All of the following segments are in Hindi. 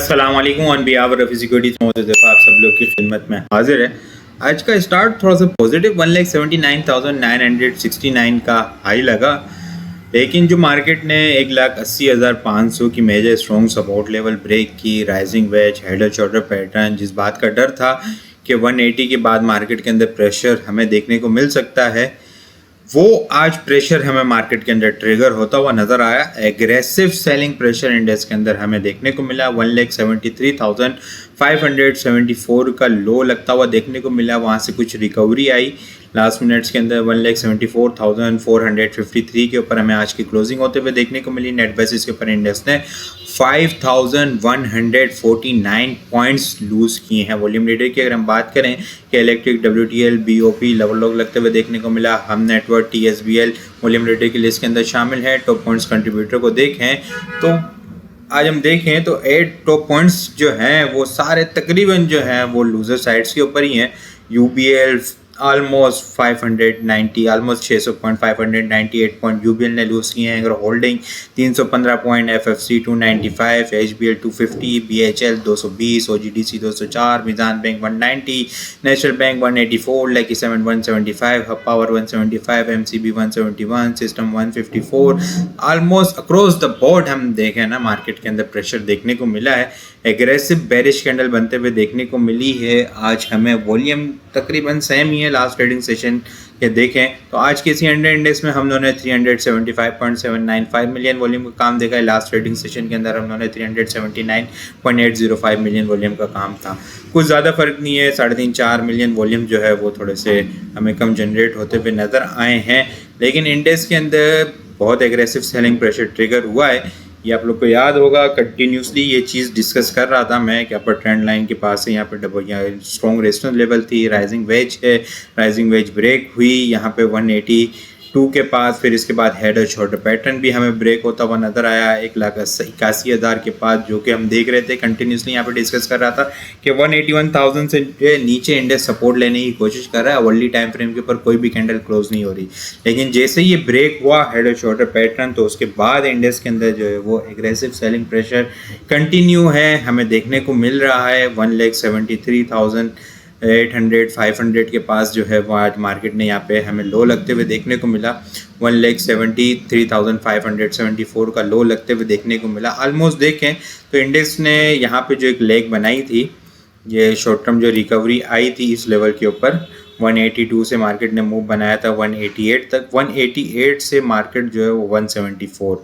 अस्सलाम वालेकुम ऑन बिहाफ ऑफ सिक्योरिटीज आप सब लोग की खिदमत में हाजिर है। आज का स्टार्ट थोड़ा सा पॉजिटिव 1,79,969 का हाई लगा, लेकिन जो मार्केट ने 1,80,500 की major strong support level break की, rising wedge head and shoulder pattern, जिस बात का डर था कि 180 के बाद मार्केट के अंदर प्रेशर हमें देखने को मिल सकता है, वो आज प्रेशर हमें मार्केट के अंदर ट्रिगर होता हुआ नजर आया। एग्रेसिव सेलिंग प्रेशर इंडेक्स के अंदर हमें देखने को मिला। 1,73,574 का लो लगता हुआ देखने को मिला, वहाँ से कुछ रिकवरी आई लास्ट मिनट्स के अंदर। 1,74,453 के ऊपर हमें आज की क्लोजिंग होते हुए देखने को मिली। नेट बेसिस के ऊपर इंडेक्स ने 5,149 पॉइंट्स लूज किए हैं। वॉल्यूम लीडर की अगर हम बात करें कि इलेक्ट्रिक, WTL, BOP लेवल लोग लगते हुए देखने को मिला। हम नेटवर्क, TSBL वॉल्यूम लीडर की लिस्ट के अंदर शामिल है। टॉप पॉइंट्स कंट्रीब्यूटर को देखें तो आज हम देखें तो 8 टॉप पॉइंट्स जो हैं वो सारे तकरीबन जो हैं वो लूजर साइड्स के ऊपर ही हैं। UBL almost 590, almost 600 point, 598 point UBL ने लूज किए हैं। अगर holding 315 point, FFC 295, HBL 250, BHL 220, OGDC 204, Meezan bank 190, national bank 184, Lucky 7 175, Hub power 175, MCB 171, system 154। Almost across the board हम देखें ना, मार्केट के अंदर प्रेशर देखने को मिला है। एग्रेसिव बेरिश कैंडल बनते हुए देखने को मिली है। आज हमें वॉल्यूम तकरीबन सेम ही है लास्ट ट्रेडिंग सेशन के देखें तो आज के CND इंडेक्स में हम लोगों ने 375.795 मिलियन वॉल्यूम का काम देखा है। लास्ट ट्रेडिंग सेशन के अंदर हम लोगों ने 379.805 मिलियन वॉल्यूम का काम था। कुछ ज़्यादा फर्क नहीं है, 3.5-4 मिलियन वॉल्यूम जो है वो थोड़े से हमें कम जनरेट होते हुए नज़र आए हैं। लेकिन इंडेक्स के अंदर बहुत एग्रेसिव सेलिंग प्रेशर ट्रिगर हुआ है। ये आप लोग को याद होगा, कंटिन्यूसली ये चीज़ डिस्कस कर रहा था मैं कि अपर ट्रेंड लाइन के पास है, यहाँ पे स्ट्रॉन्ग रेजिस्टेंस लेवल थी, राइजिंग वेज है, राइजिंग वेज ब्रेक हुई यहाँ पे 182 के पास। फिर इसके बाद हेड और शोल्डर पैटर्न भी हमें ब्रेक होता हुआ नजर आया 1,81,000 के पास, जो कि हम देख रहे थे कंटिन्यूसली यहाँ पे डिस्कस कर रहा था कि 181,000 से नीचे इंडेक्स सपोर्ट लेने की कोशिश कर रहा है। वर्ली टाइम फ्रेम के ऊपर कोई भी कैंडल क्लोज नहीं हो रही, लेकिन जैसे ये ब्रेक हुआ हेड और शोल्डर पैटर्न, तो उसके बाद इंडेक्स के अंदर जो है वो एग्रेसिव सेलिंग प्रेशर कंटिन्यू है हमें देखने को मिल रहा है। 1,73,500 के पास जो है वो आज मार्केट ने यहाँ पे हमें लो लगते हुए देखने को मिला। 1,73,574 का लो लगते हुए देखने को मिला। ऑलमोस्ट देखें तो इंडेक्स ने यहाँ पे जो एक लेग बनाई थी, ये शॉर्ट टर्म जो रिकवरी आई थी इस लेवल के ऊपर 182 से मार्केट ने मूव बनाया था 188 तक। 188 से मार्केट जो है वो 174,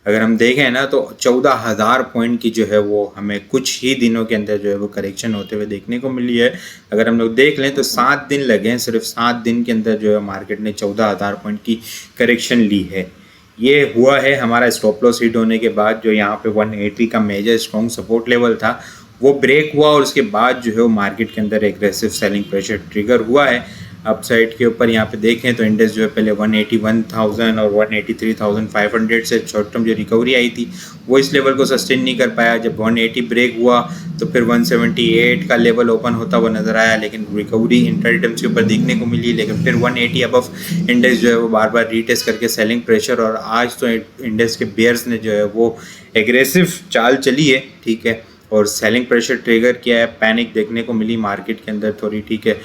अगर हम देखें ना तो 14,000 पॉइंट की जो है वो हमें कुछ ही दिनों के अंदर जो है वो करेक्शन होते हुए देखने को मिली है। अगर हम लोग देख लें तो 7 दिन लगे हैं, सिर्फ 7 दिन के अंदर जो है मार्केट ने 14,000 पॉइंट की करेक्शन ली है। ये हुआ है हमारा स्टॉप लॉस हिट होने के बाद, जो यहाँ पे 180 का मेजर स्ट्रॉन्ग सपोर्ट लेवल था वो ब्रेक हुआ, और उसके बाद जो है वो मार्केट के अंदर एग्रेसिव सेलिंग प्रेशर ट्रिगर हुआ है। अपसाइड के ऊपर यहाँ पे देखें तो इंडेक्स जो है पहले 181,000 और 183,500 से शॉर्ट टर्म जो रिकवरी आई थी वो इस लेवल को सस्टेन नहीं कर पाया। जब 180 ब्रेक हुआ तो फिर 178 का लेवल ओपन होता हुआ नजर आया, लेकिन रिकवरी इंटरटम्स के ऊपर देखने को मिली। लेकिन फिर 180 अबव इंडेक्स जो है वो बार बार रीटेस्ट करके सेलिंग प्रेशर, और आज तो इंडेक्स के बेयर्स ने जो है वो एग्रेसिव चाल चली है, ठीक है, और सेलिंग प्रेशर ट्रिगर किया है। पैनिक देखने को मिली मार्केट के अंदर थोड़ी, ठीक है।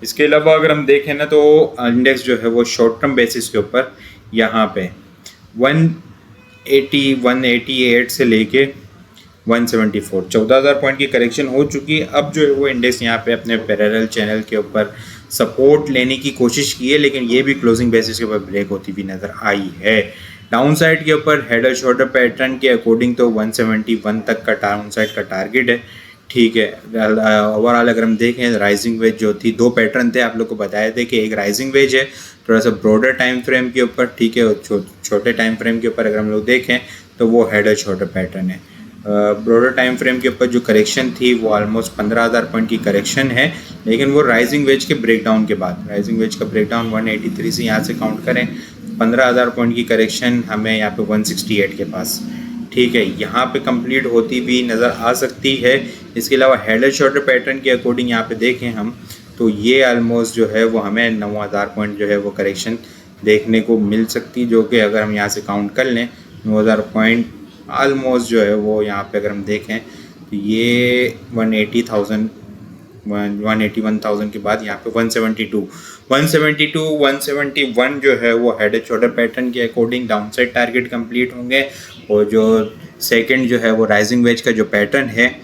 इसके अलावा अगर हम देखें ना तो इंडेक्स जो है वो शॉर्ट टर्म बेसिस के ऊपर यहाँ पे 180, 188 से लेके 174, 14,000 पॉइंट की करेक्शन हो चुकी है। अब जो है वो इंडेक्स यहाँ पे अपने पैरेलल चैनल के ऊपर सपोर्ट लेने की कोशिश की है, लेकिन ये भी क्लोजिंग बेसिस के ऊपर ब्रेक होती हुई नज़र आई है। डाउन साइड के ऊपर हेड और शोल्डर पैटर्न के अकॉर्डिंग तो 171 तक का डाउन साइड का टारगेट है, ठीक है। ओवरऑल अगर हम देखें राइजिंग वेज जो थी, 2 पैटर्न थे, आप लोग को बताए थे कि एक राइजिंग वेज है थोड़ा सा ब्रॉडर टाइम फ्रेम के ऊपर, ठीक है, और छोटे टाइम फ्रेम के ऊपर अगर हम लोग देखें तो वो हेड और शोल्डर पैटर्न है। ब्रॉडर टाइम फ्रेम के ऊपर जो करेक्शन थी वो ऑलमोस्ट 15,000 पॉइंट की करेक्शन है, लेकिन वो राइजिंग वेज के ब्रेकडाउन के बाद, राइजिंग वेज का ब्रेकडाउन 183 से यहाँ से काउंट करें 15,000 पॉइंट की करेक्शन हमें यहाँ पे 168 के पास, ठीक है, यहाँ पे कंप्लीट होती भी नज़र आ सकती है। इसके अलावा हेड एंड शोल्डर पैटर्न के अकॉर्डिंग यहाँ पे देखें हम तो ये ऑलमोस्ट जो है वो हमें 9,000 पॉइंट जो है वो करेक्शन देखने को मिल सकती, जो कि अगर हम यहाँ से काउंट कर लें 9,000 पॉइंट ऑलमोस्ट जो है वो यहाँ पे अगर हम देखें तो ये 180,000 181,000 के बाद यहाँ पे 171 जो है वो हेड एंड शोल्डर पैटर्न के अकॉर्डिंग डाउनसाइड टारगेट कंप्लीट होंगे। और जो सेकंड जो है वो राइजिंग वेज का जो पैटर्न है,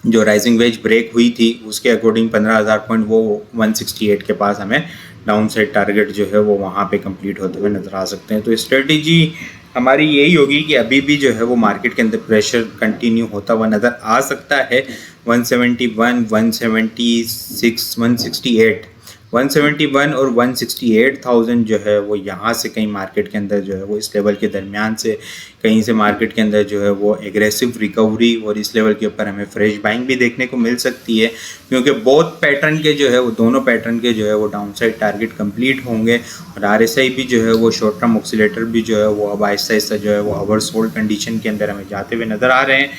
जो राइजिंग वेज ब्रेक हुई थी उसके अकॉर्डिंग 15,000 पॉइंट वो 168 के पास हमें डाउन साइड टारगेट जो है वो वहाँ पे कंप्लीट होते हुए नज़र आ सकते हैं। तो स्ट्रेटजी हमारी यही होगी कि अभी भी जो है वो मार्केट के अंदर प्रेशर कंटिन्यू होता हुआ नज़र आ सकता है। 171, 176, 171 और 168,000 जो है वो यहाँ से कहीं मार्केट के अंदर जो है वो इस लेवल के दरमियान से कहीं से मार्केट के अंदर जो है वो एग्रेसिव रिकवरी और इस लेवल के ऊपर हमें फ्रेश बाइंग भी देखने को मिल सकती है, क्योंकि बहुत पैटर्न के जो है वो दोनों पैटर्न के जो है वो डाउनसाइड टारगेट कंप्लीट होंगे। और RSI भी जो है वो शॉर्ट टर्म ऑक्सीलेटर भी जो है वो अब आहिस्ता आहिस्ता जो है वो ओवर्स होल्ड कंडीशन के अंदर हमें जाते हुए नज़र आ रहे हैं।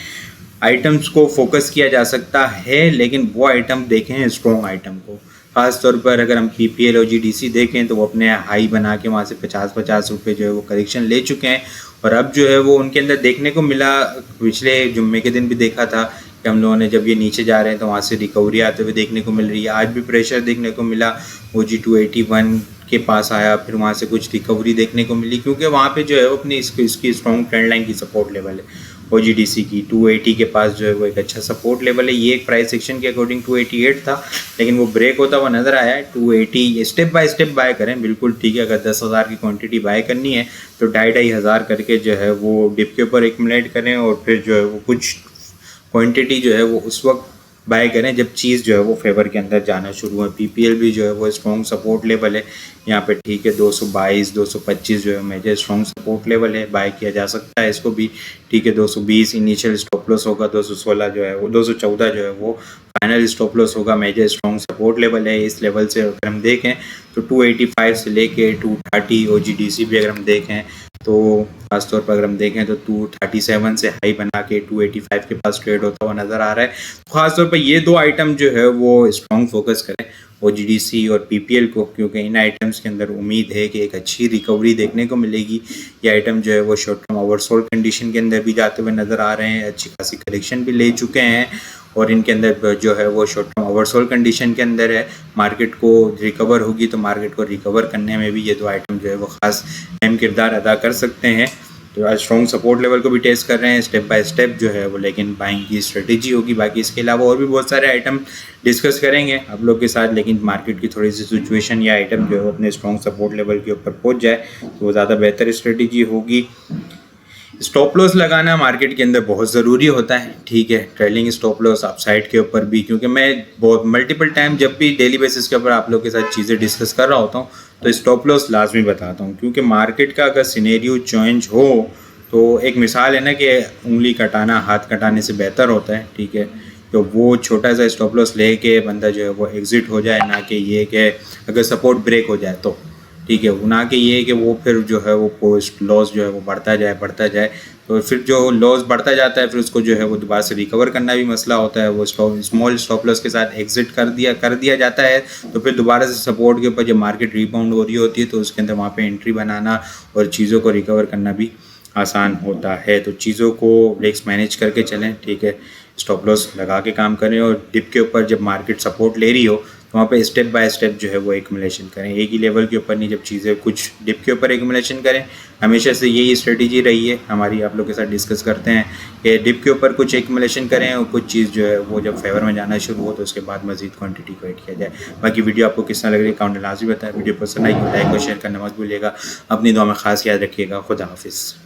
आइटम्स को फोकस किया जा सकता है, लेकिन वो आइटम देखें स्ट्रॉन्ग आइटम को। ख़ास तौर पर अगर हम PPL और GDC देखें तो वो अपने हाई बना के वहाँ से 50-50 रुपये जो है वो करेक्शन ले चुके हैं। और अब जो है वो उनके अंदर देखने को मिला, पिछले जुम्मे के दिन भी देखा था कि हम लोगों ने जब ये नीचे जा रहे हैं तो वहाँ से रिकवरी आते हुए देखने को मिल रही है। आज भी प्रेशर देखने को मिला, OG 281 के पास आया, फिर वहाँ से कुछ रिकवरी देखने को मिली, क्योंकि वहाँ पे जो है वो अपनी इसकी स्ट्रॉन्ग ट्रेंड लाइन की सपोर्ट लेवल है। OGDC की 280 के पास जो है वो एक अच्छा सपोर्ट लेवल है। ये एक प्राइस सेक्शन के अकॉर्डिंग 288 था, लेकिन वो ब्रेक होता हुआ नज़र आया है। 280 स्टेप बाय स्टेप बाय करें, बिल्कुल ठीक है। अगर 10,000 की क्वांटिटी बाय करनी है तो 2,500 करके जो है वो डिप के ऊपर एक्यूमुलेट करें, और फिर जो है वो कुछ क्वांटिटी जो है वो उस वक्त बाय करें जब चीज़ जो है वो फेवर के अंदर जाना शुरू हो। PPL भी जो है वो स्ट्रॉन्ग सपोर्ट लेवल है यहाँ पे, ठीक है। 222, 225 जो है मेजर स्ट्रॉन्ग सपोर्ट लेवल है, बाय किया जा सकता है इसको भी, ठीक है। 220 इनिशियल स्टॉप लॉस होगा, 216 जो है वो 214 जो है वो फाइनल स्टॉप लॉस होगा, मेजर स्ट्रॉन्ग सपोर्ट लेवल है। इस लेवल से अगर हम देखें तो 285 से लेके 230 OGDC भी अगर हम देखें तो खासतौर पर अगर हम देखें तो 237 से हाई बना के 285 के पास ट्रेड होता हुआ नज़र आ रहा है। तो खासतौर पर ये दो आइटम जो है वो स्ट्रॉन्ग फोकस करें, OGDC और PPL को, क्योंकि इन आइटम्स के अंदर उम्मीद है कि एक अच्छी रिकवरी देखने को मिलेगी। ये आइटम जो है वो शॉर्ट टर्म ओवरसोल्ड कंडीशन के अंदर भी जाते हुए नज़र आ रहे हैं, अच्छी खासी करेक्शन भी ले चुके हैं, और इनके अंदर जो है वो शॉर्ट टर्म ओवरसोल्ड कंडीशन के अंदर है। मार्केट को रिकवर होगी तो मार्केट को रिकवर करने में भी ये दो आइटम जो है वो ख़ास अहम किरदार अदा कर सकते हैं। तो आज स्ट्रॉन्ग सपोर्ट लेवल को भी टेस्ट कर रहे हैं स्टेप बाय स्टेप जो है वो, लेकिन बाइंग की स्ट्रेटेजी होगी। बाकी इसके अलावा और भी बहुत सारे आइटम डिस्कस करेंगे आप लोग के साथ, लेकिन मार्केट की थोड़ी सी सिचुएशन या आइटम जो है वो अपने स्ट्रॉन्ग सपोर्ट लेवल के ऊपर पहुंच जाए तो वो ज़्यादा बेहतर स्ट्रेटेजी होगी। स्टॉप लॉस लगाना मार्केट के अंदर बहुत ज़रूरी होता है, ठीक है। ट्रेलिंग स्टॉप लॉस अपसाइड के ऊपर भी, क्योंकि मैं बहुत मल्टीपल टाइम जब भी डेली बेसिस के ऊपर आप लोग के साथ चीज़ें डिस्कस कर रहा होता हूँ तो स्टॉप लॉस लाजमी बताता हूँ, क्योंकि मार्केट का अगर सिनेरियो चेंज हो तो एक मिसाल है ना कि उंगली कटाना हाथ कटाने से बेहतर होता है, ठीक है। तो वो छोटा सा स्टॉप लॉस लेके बंदा जो है वो एग्जिट हो जाए, ना कि ये कि अगर सपोर्ट ब्रेक हो जाए तो, ठीक है, ना कि ये कि वो फिर जो है वो पोस्ट लॉस जो है वो बढ़ता जाए। तो फिर जो लॉस बढ़ता जाता है फिर उसको जो है वो दोबारा से रिकवर करना भी मसला होता है। वो स्मॉल स्टॉप लॉस के साथ एग्जिट कर दिया जाता है, तो फिर दोबारा से सपोर्ट के ऊपर जब मार्केट रिबाउंड हो रही होती है तो उसके अंदर वहाँ पे एंट्री बनाना और चीज़ों को रिकवर करना भी आसान होता है। तो चीज़ों को रिस्क मैनेज करके चलें, ठीक है। स्टॉप लॉस लगा के काम करें, और डिप के ऊपर जब मार्केट सपोर्ट ले रही हो तो वहाँ पे स्टेप बाय स्टेप जो है वो एक्यूमुलेशन करें, एक ही लेवल के ऊपर नहीं। जब चीज़ें कुछ डिप के ऊपर एक्यूमुलेशन करें, हमेशा से यही स्ट्रेटजी रही है हमारी, आप लोग के साथ डिस्कस करते हैं कि डिप के ऊपर कुछ एक्यूमुलेशन करें और कुछ चीज़ जो है वो जब फेवर में जाना शुरू हो तो उसके बाद मजीद क्वांटिटी को ऐड किया जाए। बाकी वीडियो आपको किस तरह लग रही है कमेंट लाजमी बताएं। वीडियो पसंद आई लाइक और शेयर करना मत भूलिएगा। अपनी दुआ में खास याद रखिएगा। खुदा हाफिज़।